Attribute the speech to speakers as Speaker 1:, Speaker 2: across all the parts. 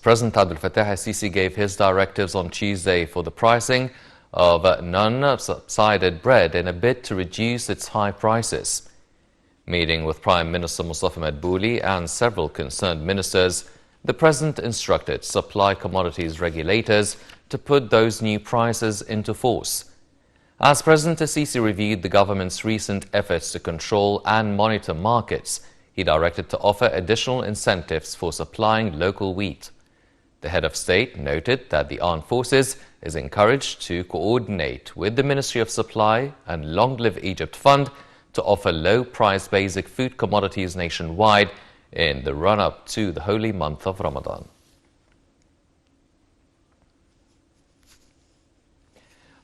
Speaker 1: President Abdel Fattah al-Sisi gave his directives on Tuesday for the pricing of non-subsidized bread in a bid to reduce its high prices. Meeting with Prime Minister Mustafa Madbouli and several concerned ministers, the President instructed supply commodities regulators to put those new prices into force. As President al-Sisi reviewed the government's recent efforts to control and monitor markets, he directed to offer additional incentives for supplying local wheat. The head of state noted that the armed forces is encouraged to coordinate with the Ministry of Supply and Long Live Egypt Fund to offer low-price basic food commodities nationwide in the run-up to the holy month of Ramadan.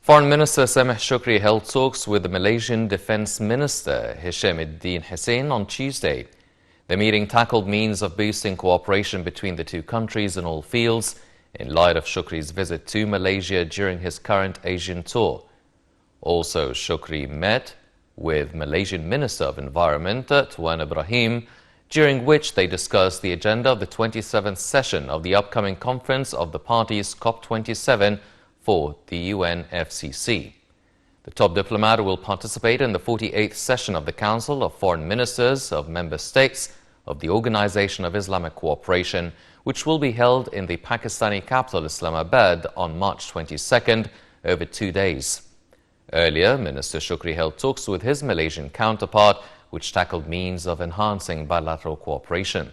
Speaker 1: Foreign Minister Sameh Shukri held talks with the Malaysian Defence Minister Hishamuddin Hussein on Tuesday. The meeting tackled means of boosting cooperation between the two countries in all fields in light of Shukri's visit to Malaysia during his current Asian tour. Also, Shukri met with Malaysian Minister of Environment Tuan Ibrahim, during which they discussed the agenda of the 27th session of the upcoming conference of the parties COP27 for the UNFCCC. The top diplomat will participate in the 48th session of the Council of Foreign Ministers of Member States of the Organization of Islamic Cooperation, which will be held in the Pakistani capital Islamabad on March 22nd over 2 days. Earlier, Minister Shukri held talks with his Malaysian counterpart, which tackled means of enhancing bilateral cooperation.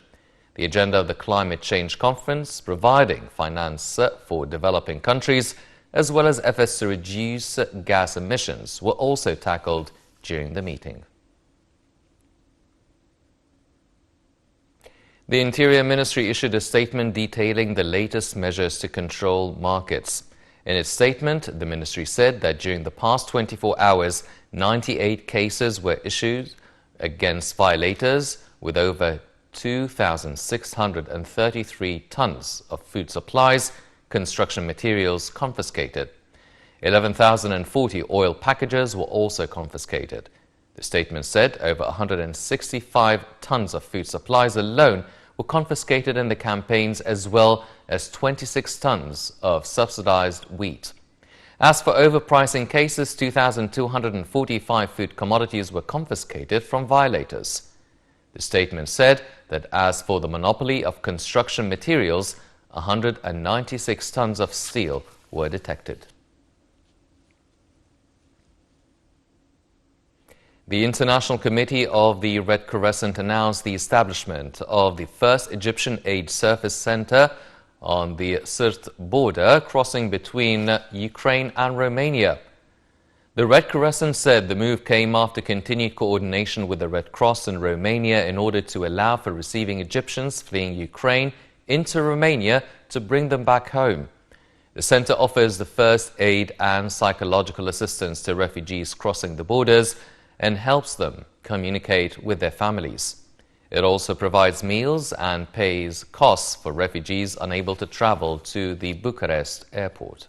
Speaker 1: The agenda of the Climate Change Conference, providing finance for developing countries, as well as efforts to reduce gas emissions, were also tackled during the meeting. The Interior Ministry issued a statement detailing the latest measures to control markets. In its statement, the ministry said that during the past 24 hours, 98 cases were issued against violators, with over 2,633 tons of food supplies, construction materials confiscated. 11,040 oil packages were also confiscated. The statement said over 165 tons of food supplies alone were confiscated in the campaigns, as well as 26 tons of subsidized wheat. As for overpricing cases, 2,245 food commodities were confiscated from violators. The statement said that as for the monopoly of construction materials, 196 tons of steel were detected. The International Committee of the Red Crescent announced the establishment of the first Egyptian Aid Service Center on the Sirte border crossing between Ukraine and Romania. The Red Crescent said the move came after continued coordination with the Red Cross in Romania in order to allow for receiving Egyptians fleeing Ukraine into Romania to bring them back home. The center offers the first aid and psychological assistance to refugees crossing the borders and helps them communicate with their families. It also provides meals and pays costs for refugees unable to travel to the Bucharest airport.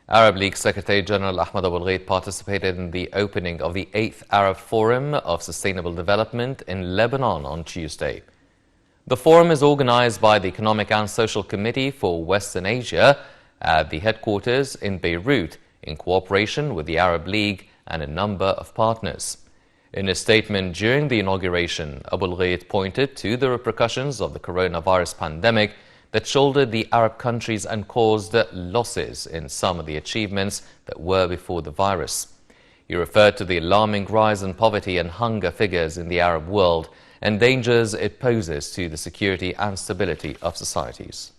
Speaker 1: Arab League Secretary General Ahmed Abul Gheit participated in the opening of the 8th Arab Forum of Sustainable Development in Lebanon on Tuesday. The forum is organized by the Economic and Social Committee for Western Asia at the headquarters in Beirut, in cooperation with the Arab League and a number of partners. In a statement during the inauguration, Abul Gheit pointed to the repercussions of the coronavirus pandemic that shouldered the Arab countries and caused losses in some of the achievements that were before the virus. He referred to the alarming rise in poverty and hunger figures in the Arab world and dangers it poses to the security and stability of societies.